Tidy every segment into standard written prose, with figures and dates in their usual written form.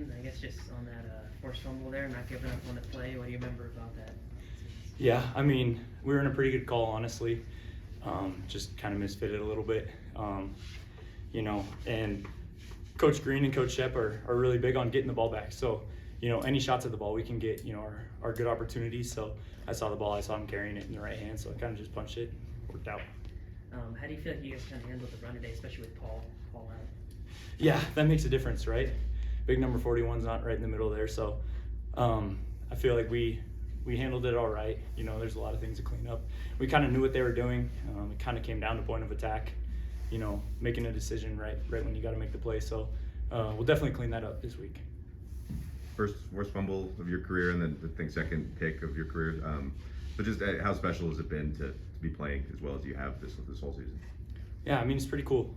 Caden, I guess just on that forced fumble there, not giving up on the play. What do you remember about that? Yeah, I mean, we were in a pretty good call, honestly. Just kind of misfitted a little bit, and Coach Green and Coach Shep are really big on getting the ball back. So, any shots at the ball we can get, are good opportunities. So I saw the ball, I saw him carrying it in the right hand, so I kind of just punched it, worked out. How do you feel like you guys kind of handled the run today, especially with Paul out? Yeah, that makes a difference, right? Big number 41's not right in the middle there, so I feel like we handled it all right. There's a lot of things to clean up. We kind of knew what they were doing. It kind of came down to point of attack, making a decision right when you got to make the play. So we'll definitely clean that up this week. First forced fumble of your career, and then I think second pick of your career. But just how special has it been to be playing as well as you have this whole season? Yeah, I mean, it's pretty cool.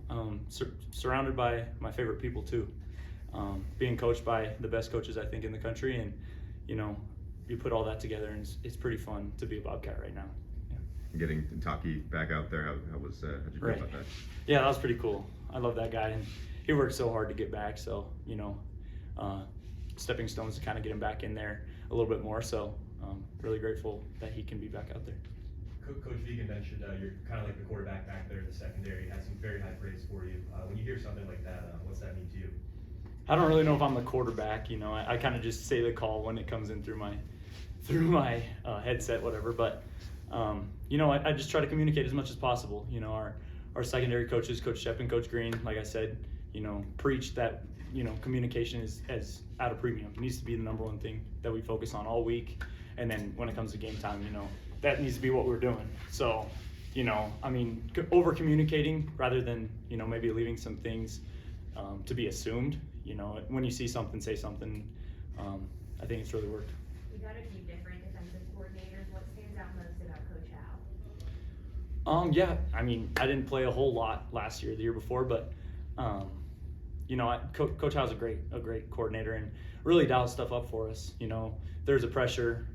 Surrounded by my favorite people too. Being coached by the best coaches I think in the country, and you put all that together, and it's pretty fun to be a Bobcat right now. Yeah. Getting Taki back out there, how'd you feel about that? Yeah, that was pretty cool. I love that guy, and he worked so hard to get back. So stepping stones to kind of get him back in there a little bit more. So really grateful that he can be back out there. Coach Vegan mentioned you're kind of like the quarterback back there in the secondary. Has some very high praise for you. When you hear something like that, what's that mean to you? I don't really know if I'm the quarterback. I kind of just say the call when it comes in through my headset, whatever. But I just try to communicate as much as possible. Our secondary coaches, Coach Shep and Coach Green, like I said, preach that communication is at a premium. It needs to be the number one thing that we focus on all week. And then when it comes to game time, that needs to be what we're doing. So, over communicating rather than, maybe leaving some things to be assumed. When you see something, say something. I think it's really worked. You got a few different defensive coordinators. What stands out most about Coach Howe? Yeah, I didn't play a whole lot last year, the year before, but Coach Howe's a great coordinator and really dialed stuff up for us. There's a pressure.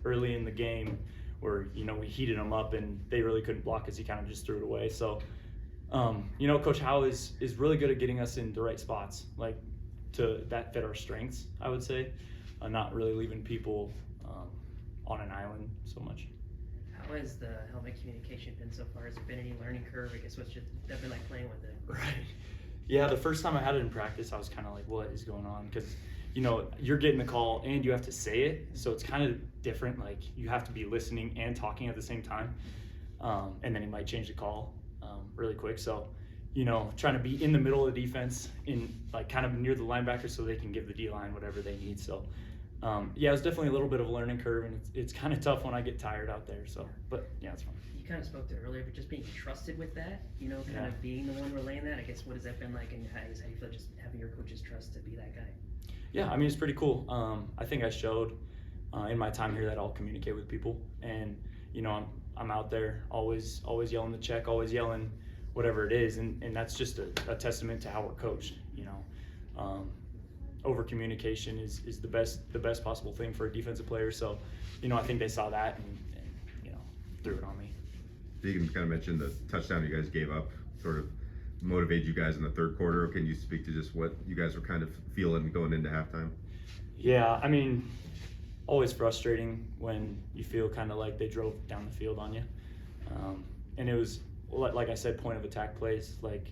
Early in the game where we heated them up and they really couldn't block us. He kind of just threw it away. So Coach Howe is really good at getting us in the right spots, like that fit our strengths, I would say, not really leaving people on an island so much. How has the helmet communication been so far? Has there been any learning curve? I guess what's that been like playing with it? Right. Yeah, the first time I had it in practice, I was kind of like, what is going on? Because you're getting the call and you have to say it, so it's kind of different. Like you have to be listening and talking at the same time, and then he might change the call really quick. So, trying to be in the middle of the defense, in like kind of near the linebacker, so they can give the D-line whatever they need. So, yeah, it's definitely a little bit of a learning curve, and it's kind of tough when I get tired out there. So, but yeah, it's fun. You kind of spoke to it earlier, but just being trusted with that, of being the one relaying that. I guess what has that been like, and how do you feel just having your coach's trust to be that guy? Yeah, it's pretty cool. I think I showed in my time here that I'll communicate with people, and I'm out there always yelling the check, always yelling whatever it is, and that's just a testament to how we're coached. Over communication is the best possible thing for a defensive player. So, I think they saw that and threw it on me. Vegan kind of mentioned the touchdown you guys gave up, sort of motivated you guys in the third quarter. Can you speak to just what you guys were kind of feeling going into halftime? Yeah, always frustrating when you feel kind of like they drove down the field on you. And it was, like I said, point of attack plays, like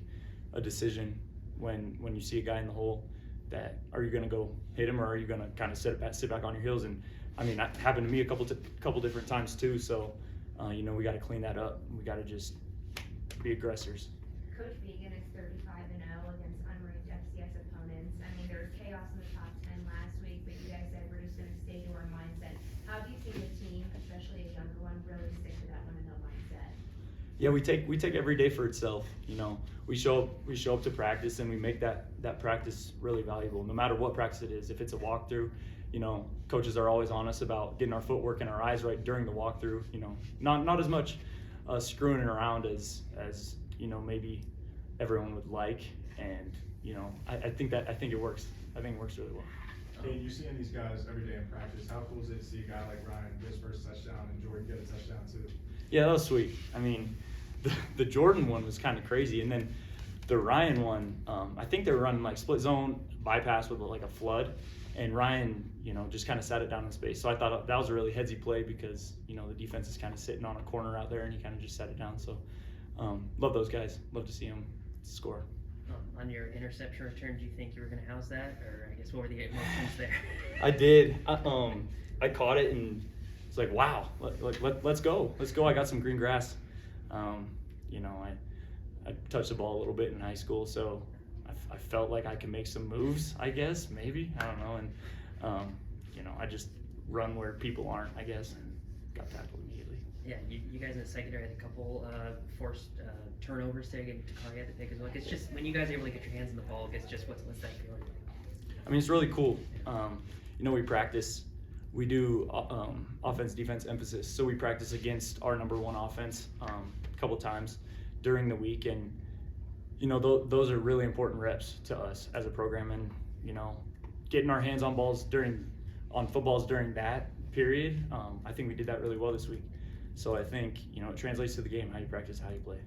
a decision when you see a guy in the hole that are you going to go hit him or are you going to kind of sit back on your heels? And that happened to me a couple different times too. So, we got to clean that up. We got to just be aggressors. Coach Vegan is 35-0 against unranked FCS opponents. There was chaos in the top 10 last week, but you guys said we're just going to stay to our mindset. How do you see the team, especially a younger one, really stick to that win-and-no mindset? Yeah, we take every day for itself. We show up to practice and we make that practice really valuable, no matter what practice it is. If it's a walkthrough, coaches are always on us about getting our footwork and our eyes right during the walkthrough. Not as much screwing around as maybe everyone would like, and I think it works. I think it works really well. Hey, you're seeing these guys every day in practice. How cool is it to see a guy like Ryan get his first touchdown and Jordan get a touchdown too? Yeah, that was sweet. The Jordan one was kind of crazy, and then the Ryan one, I think they were running like split zone bypass with like a flood, and Ryan, just kind of sat it down in space. So I thought that was a really headsy play because, the defense is kind of sitting on a corner out there, and he kind of just sat it down. So love those guys. Love to see them score. On your interception return, do you think you were going to house that, or I guess what were the emotions there? I did. I caught it and it's like, wow, let's go. I got some green grass. I touched the ball a little bit in high school, so I felt like I could make some moves, I guess, maybe. I don't know. And, I just run where people aren't, I guess, and got tackled immediately. Yeah, you guys in the secondary had a couple forced turnovers to get to Kari at the pick as well. It's just when you guys are able to get your hands on the ball, it's just what's that feeling like? I mean, it's really cool. We practice. We do offense, defense emphasis. So we practice against our number one offense a couple times during the week, and those are really important reps to us as a program. And getting our hands on footballs during that period, I think we did that really well this week. So I think it translates to the game, how you practice, how you play.